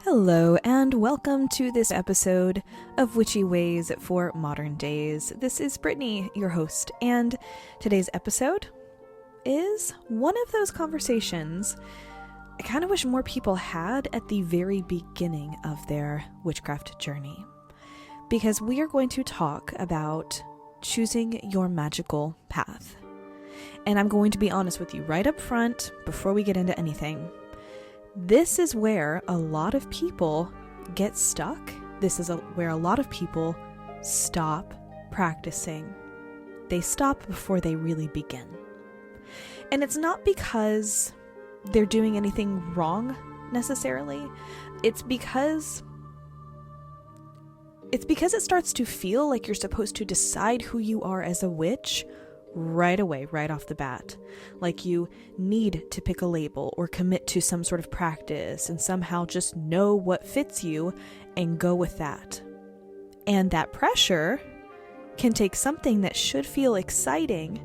Hello, and welcome to this episode of Witchy Ways for Modern Days. This is Brittany, your host, and today's episode is one of those conversations I kind of wish more people had at the very beginning of their witchcraft journey. Because we are going to talk about choosing your magical path. And I'm going to be honest with you right up front before we get into anything. This is where a lot of people get stuck. This is where a lot of people stop practicing. They stop before they really begin. And it's not because they're doing anything wrong necessarily. It's because it starts to feel like you're supposed to decide who you are as a witch right away, right off the bat. Like you need to pick a label or commit to some sort of practice and somehow just know what fits you and go with that. And that pressure can take something that should feel exciting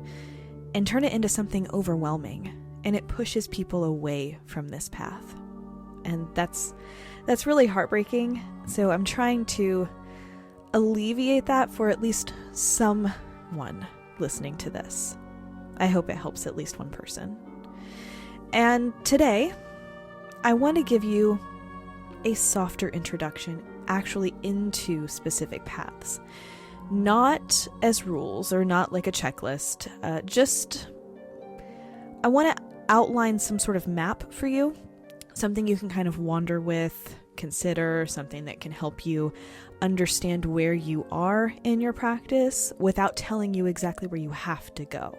and turn it into something overwhelming. And it pushes people away from this path. And that's really heartbreaking. So I'm trying to alleviate that for at least someone listening to this. I hope it helps at least one person. And today, I want to give you a softer introduction actually into specific paths. Not as rules or not like a checklist. I want to outline some sort of map for you. Something you can kind of wander with, consider, something that can help you understand where you are in your practice without telling you exactly where you have to go.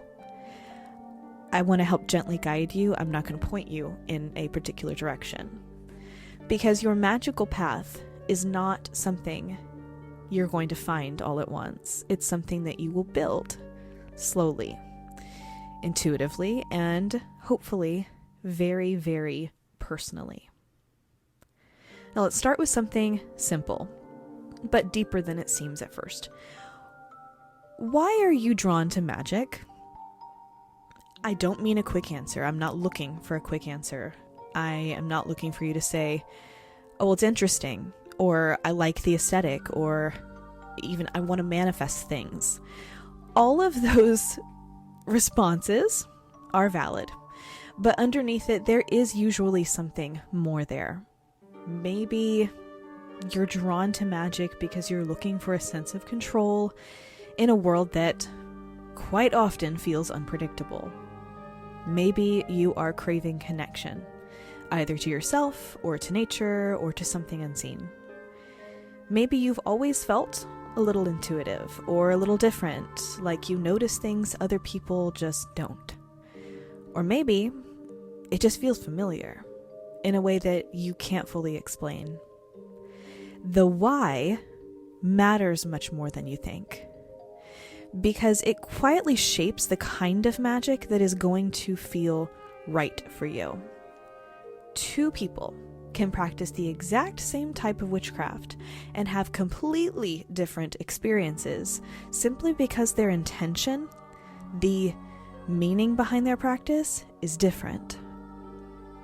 I want to help gently guide you. I'm not going to point you in a particular direction. Because your magical path is not something you're going to find all at once. It's something that you will build slowly, intuitively, and hopefully very, very personally. Now let's start with something simple, but deeper than it seems at first. Why are you drawn to magic? I don't mean a quick answer. I'm not looking for a quick answer. I am not looking for you to say, oh, well, it's interesting, or I like the aesthetic, or even I want to manifest things. All of those responses are valid, but underneath it, there is usually something more there. Maybe you're drawn to magic because you're looking for a sense of control in a world that quite often feels unpredictable. Maybe you are craving connection, either to yourself or to nature or to something unseen. Maybe you've always felt a little intuitive or a little different, like you notice things other people just don't. Or maybe it just feels familiar in a way that you can't fully explain. The why matters much more than you think, because it quietly shapes the kind of magic that is going to feel right for you. Two people can practice the exact same type of witchcraft and have completely different experiences simply because their intention, the meaning behind their practice, is different.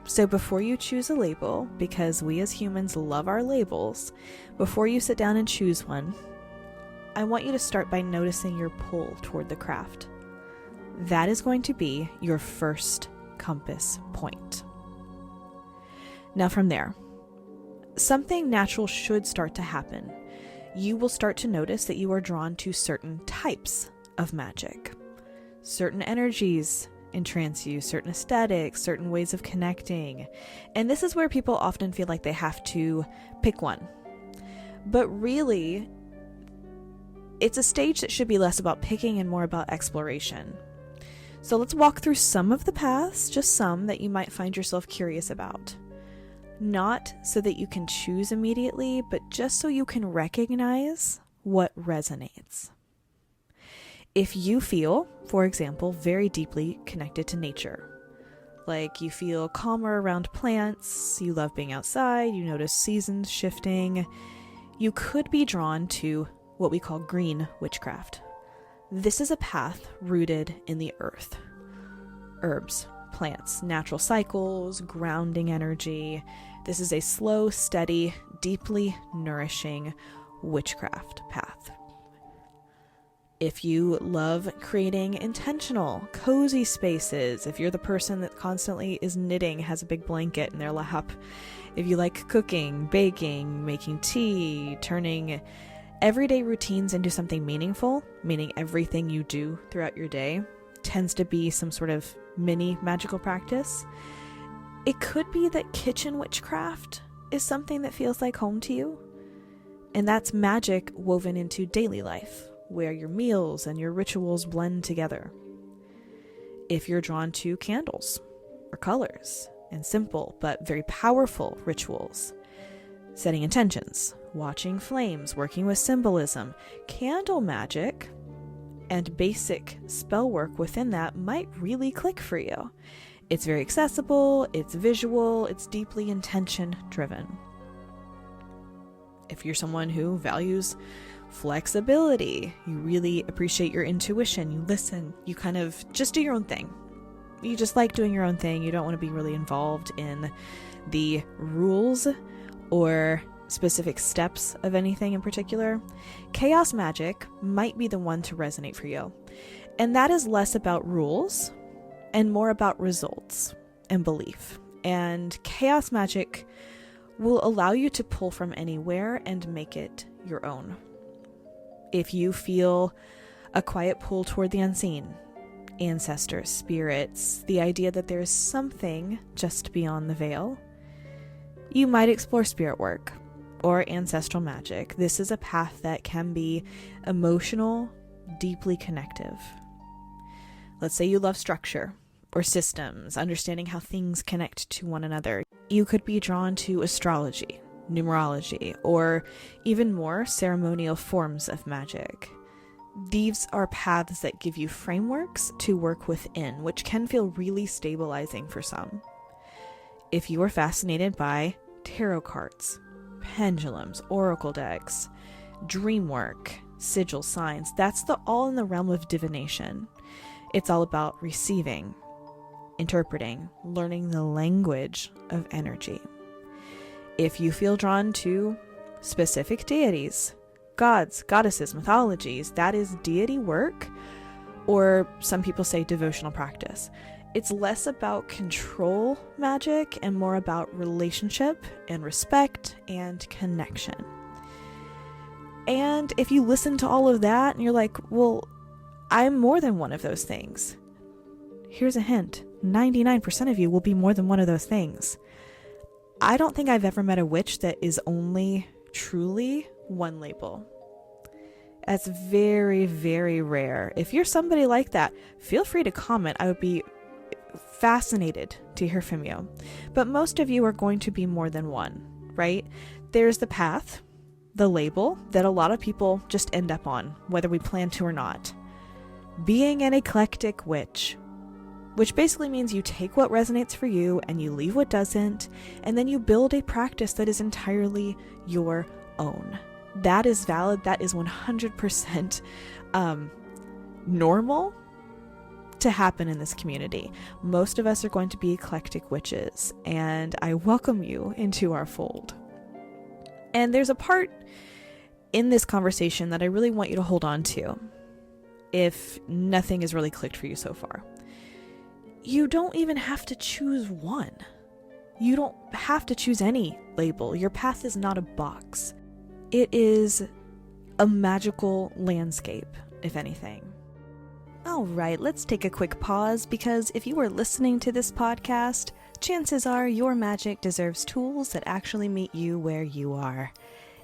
So before you choose a label, because we as humans love our labels, before you sit down and choose one, I want you to start by noticing your pull toward the craft. That is going to be your first compass point. Now from there, something natural should start to happen. You will start to notice that you are drawn to certain types of magic. Certain energies entrance you, certain aesthetics, certain ways of connecting. And this is where people often feel like they have to pick one. But really, it's a stage that should be less about picking and more about exploration. So let's walk through some of the paths, just some that you might find yourself curious about. Not so that you can choose immediately, but just so you can recognize what resonates. If you feel, for example, very deeply connected to nature, like you feel calmer around plants, you love being outside, you notice seasons shifting, you could be drawn to what we call green witchcraft. This is a path rooted in the earth. Herbs, plants, natural cycles, grounding energy. This is a slow, steady, deeply nourishing witchcraft path. If you love creating intentional, cozy spaces, if you're the person that constantly is knitting, has a big blanket in their lap, if you like cooking, baking, making tea, turning everyday routines into something meaningful, meaning everything you do throughout your day tends to be some sort of mini magical practice, it could be that kitchen witchcraft is something that feels like home to you. And that's magic woven into daily life, where your meals and your rituals blend together. If you're drawn to candles or colors and simple but very powerful rituals, setting intentions, watching flames, working with symbolism, candle magic, and basic spell work within that might really click for you. It's very accessible, it's visual, it's deeply intention driven. If you're someone who values flexibility, you really appreciate your intuition, you listen, you kind of just do your own thing. You just like doing your own thing. You don't want to be really involved in the rules or specific steps of anything in particular. Chaos magic might be the one to resonate for you. And that is less about rules and more about results and belief. And chaos magic will allow you to pull from anywhere and make it your own. If you feel a quiet pull toward the unseen, ancestors, spirits, the idea that there is something just beyond the veil, you might explore spirit work or ancestral magic. This is a path that can be emotional, deeply connective. Let's say you love structure or systems, understanding how things connect to one another. You could be drawn to astrology, numerology, or even more ceremonial forms of magic. These are paths that give you frameworks to work within, which can feel really stabilizing for some. If you are fascinated by tarot cards, pendulums, oracle decks, dream work, sigil signs, that's all in the realm of divination. It's all about receiving, interpreting, learning the language of energy. If you feel drawn to specific deities, gods, goddesses, mythologies, that is deity work, or some people say devotional practice. It's less about control magic and more about relationship and respect and connection. And if you listen to all of that and you're like, well, I'm more than one of those things. Here's a hint. 99% of you will be more than one of those things. I don't think I've ever met a witch that is only truly one label. That's very, very rare. If you're somebody like that, feel free to comment. I would be fascinated to hear from you. But most of you are going to be more than one, right? There's the path, the label that a lot of people just end up on, whether we plan to or not. Being an eclectic witch, which basically means you take what resonates for you and you leave what doesn't, and then you build a practice that is entirely your own. That is valid. That is 100% normal to happen in this community. Most of us are going to be eclectic witches, and I welcome you into our fold. And there's a part in this conversation that I really want you to hold on to, if nothing has really clicked for you so far. You don't even have to choose one. You don't have to choose any label. Your path is not a box. It is a magical landscape, if anything. All right, let's take a quick pause, because if you are listening to this podcast, chances are your magic deserves tools that actually meet you where you are.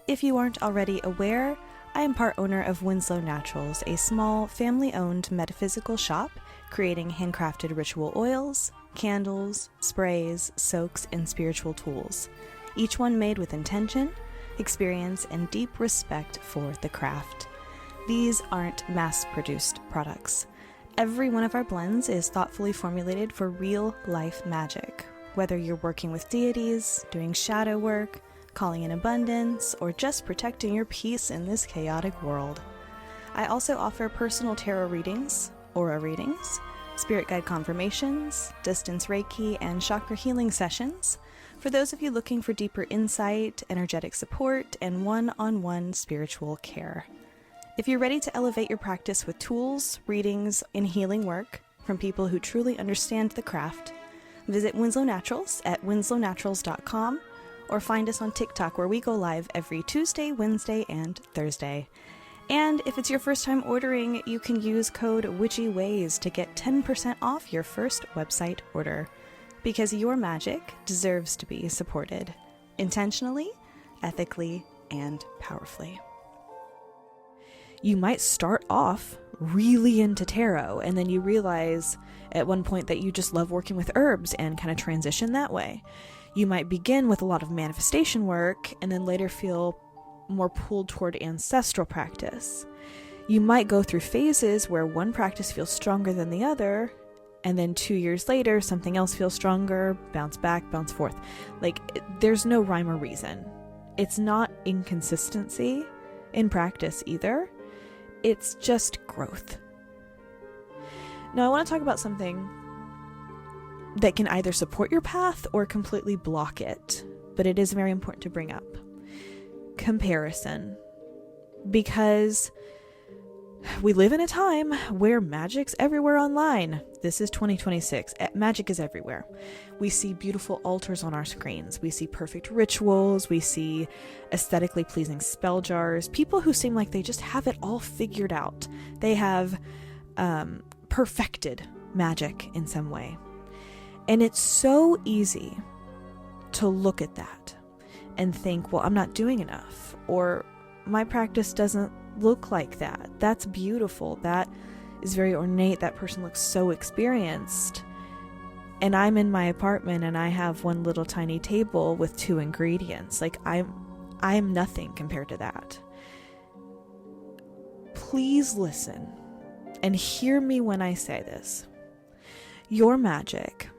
If you aren't already aware, I am part owner of Winslow Naturals, a small, family-owned metaphysical shop creating handcrafted ritual oils, candles, sprays, soaks, and spiritual tools, each one made with intention, experience, and deep respect for the craft. These aren't mass-produced products. Every one of our blends is thoughtfully formulated for real-life magic, whether you're working with deities, doing shadow work, calling in abundance, or just protecting your peace in this chaotic world. I also offer personal tarot readings, aura readings, spirit guide confirmations, distance Reiki, and chakra healing sessions for those of you looking for deeper insight, energetic support, and one-on-one spiritual care. If you're ready to elevate your practice with tools, readings, and healing work from people who truly understand the craft, visit Winslow Naturals at winslownaturals.com or find us on TikTok, where we go live every Tuesday, Wednesday, and Thursday. And if it's your first time ordering, you can use code Witchy Ways to get 10% off your first website order. Because your magic deserves to be supported intentionally, ethically, and powerfully. You might start off really into tarot, and then you realize at one point that you just love working with herbs and kind of transition that way. You might begin with a lot of manifestation work and then later feel more pulled toward ancestral practice. You might go through phases where one practice feels stronger than the other, and then 2 years later something else feels stronger, bounce back, bounce forth. There's no rhyme or reason. It's not inconsistency in practice either. It's just growth. Now I want to talk about something that can either support your path or completely block it, but it is very important to bring up. Comparison. Because we live in a time where magic's everywhere online. This is 2026. Magic is everywhere. We see beautiful altars on our screens. We see perfect rituals. We see aesthetically pleasing spell jars. People who seem like they just have it all figured out. They have perfected magic in some way. And it's so easy to look at that and think, well, I'm not doing enough, or my practice doesn't look like that. That's beautiful. That is very ornate. That person looks so experienced. And I'm in my apartment and I have one little tiny table with 2 ingredients. I'm nothing compared to that. Please listen and hear me when I say this. Your magic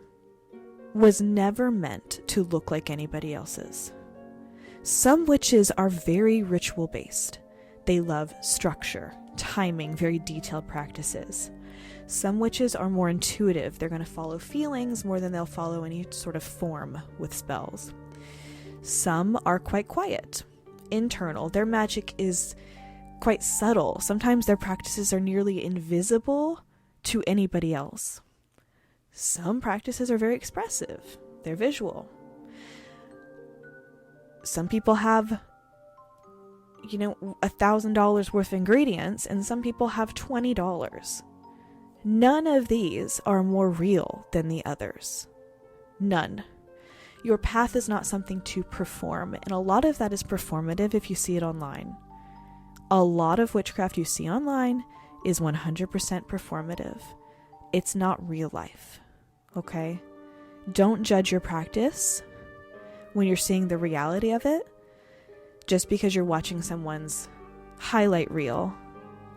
was never meant to look like anybody else's. Some witches are very ritual based. They love structure, timing, very detailed practices. Some witches are more intuitive. They're going to follow feelings more than they'll follow any sort of form with spells. Some are quite quiet, internal. Their magic is quite subtle. Sometimes their practices are nearly invisible to anybody else. Some practices are very expressive. They're visual. Some people have, $1,000 worth of ingredients, and some people have $20. None of these are more real than the others. None. Your path is not something to perform, and a lot of that is performative if you see it online. A lot of witchcraft you see online is 100% performative. It's not real life, okay? Don't judge your practice when you're seeing the reality of it just because you're watching someone's highlight reel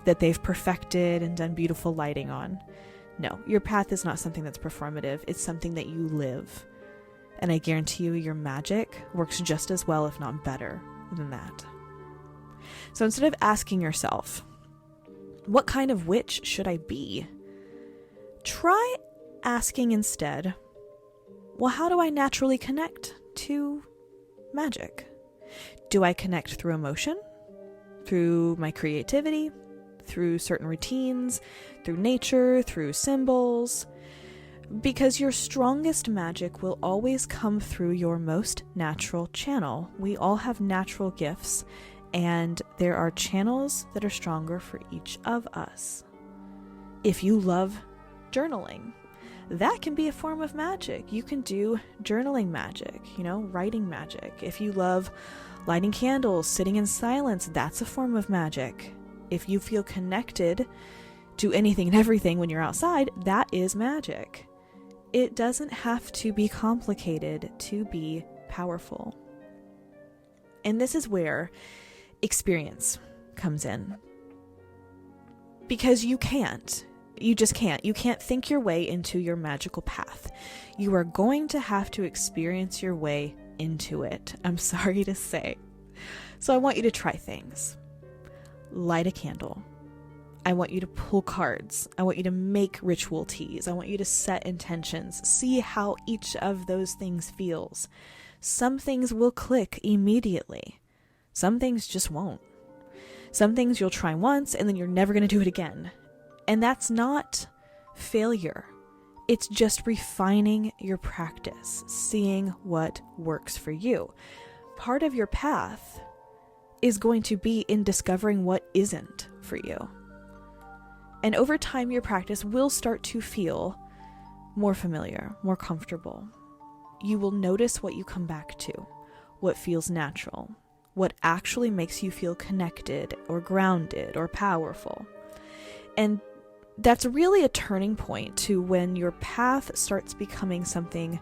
that they've perfected and done beautiful lighting on. No, your path is not something that's performative. It's something that you live. And I guarantee you your magic works just as well, if not better, than that. So instead of asking yourself, what kind of witch should I be? Try asking instead, well, how do I naturally connect to magic? Do I connect through emotion, through my creativity, through certain routines, through nature, through symbols? Because your strongest magic will always come through your most natural channel. We all have natural gifts, and there are channels that are stronger for each of us. If you love journaling, that can be a form of magic. You can do journaling magic, writing magic. If you love lighting candles, sitting in silence, that's a form of magic. If you feel connected to anything and everything when you're outside, that is magic. It doesn't have to be complicated to be powerful. And this is where experience comes in. Because you just can't. You can't think your way into your magical path. You are going to have to experience your way into it. I'm sorry to say. So I want you to try things. Light a candle. I want you to pull cards. I want you to make ritual teas. I want you to set intentions. See how each of those things feels. Some things will click immediately. Some things just won't. Some things you'll try once and then you're never going to do it again. And that's not failure. It's just refining your practice, seeing what works for you. Part of your path is going to be in discovering what isn't for you. And over time, your practice will start to feel more familiar, more comfortable. You will notice what you come back to, what feels natural, what actually makes you feel connected or grounded or powerful. And that's really a turning point to when your path starts becoming something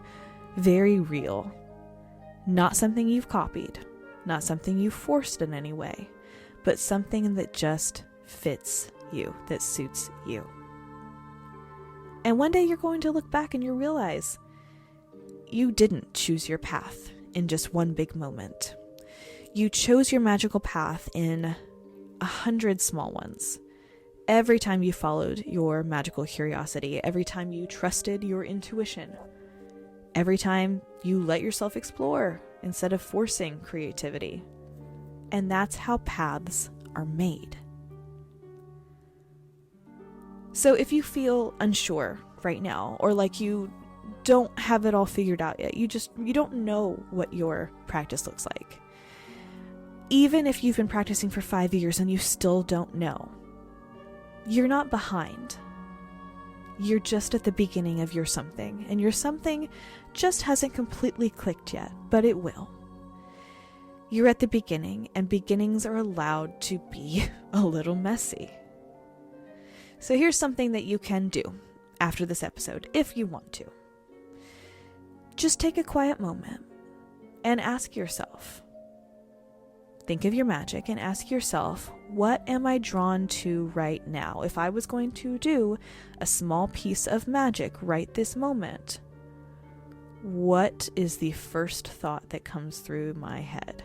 very real. Not something you've copied, not something you've forced in any way, but something that just fits you, that suits you. And one day you're going to look back and you realize you didn't choose your path in just one big moment. You chose your magical path in 100 small ones. Every time you followed your magical curiosity, every time you trusted your intuition, every time you let yourself explore instead of forcing creativity. And that's how paths are made. So if you feel unsure right now, or like you don't have it all figured out yet, you don't know what your practice looks like. Even if you've been practicing for 5 years and you still don't know, you're not behind. You're just at the beginning of your something, and your something just hasn't completely clicked yet, but it will. You're at the beginning, and beginnings are allowed to be a little messy. So here's something that you can do after this episode, if you want to. Just take a quiet moment and ask yourself. Think of your magic and ask yourself, what am I drawn to right now? If I was going to do a small piece of magic right this moment, what is the first thought that comes through my head?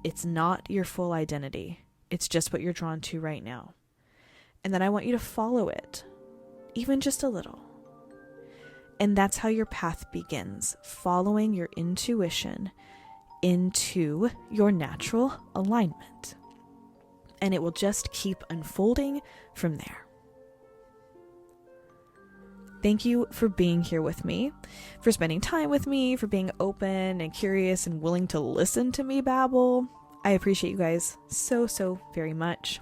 It's not your full identity. It's just what you're drawn to right now. And then I want you to follow it, even just a little. And that's how your path begins, following your intuition into your natural alignment. And it will just keep unfolding from there. Thank you for being here with me, for spending time with me, for being open and curious and willing to listen to me babble. I appreciate you guys so very much.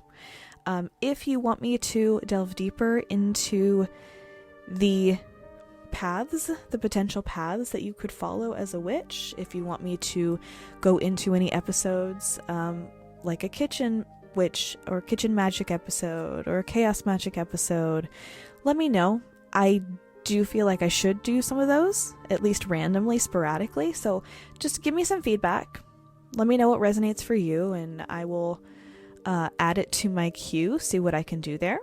If you want me to delve deeper into the potential paths that you could follow as a witch, if you want me to go into any episodes, like a kitchen witch or kitchen magic episode or a chaos magic episode, let me know. I do feel like I should do some of those, at least randomly, sporadically. So just give me some feedback. Let me know what resonates for you, and I will add it to my queue, see what I can do there.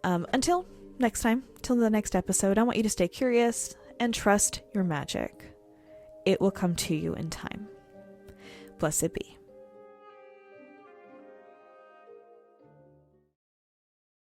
Until next time, till the next episode, I want you to stay curious and trust your magic. It will come to you in time. Blessed be.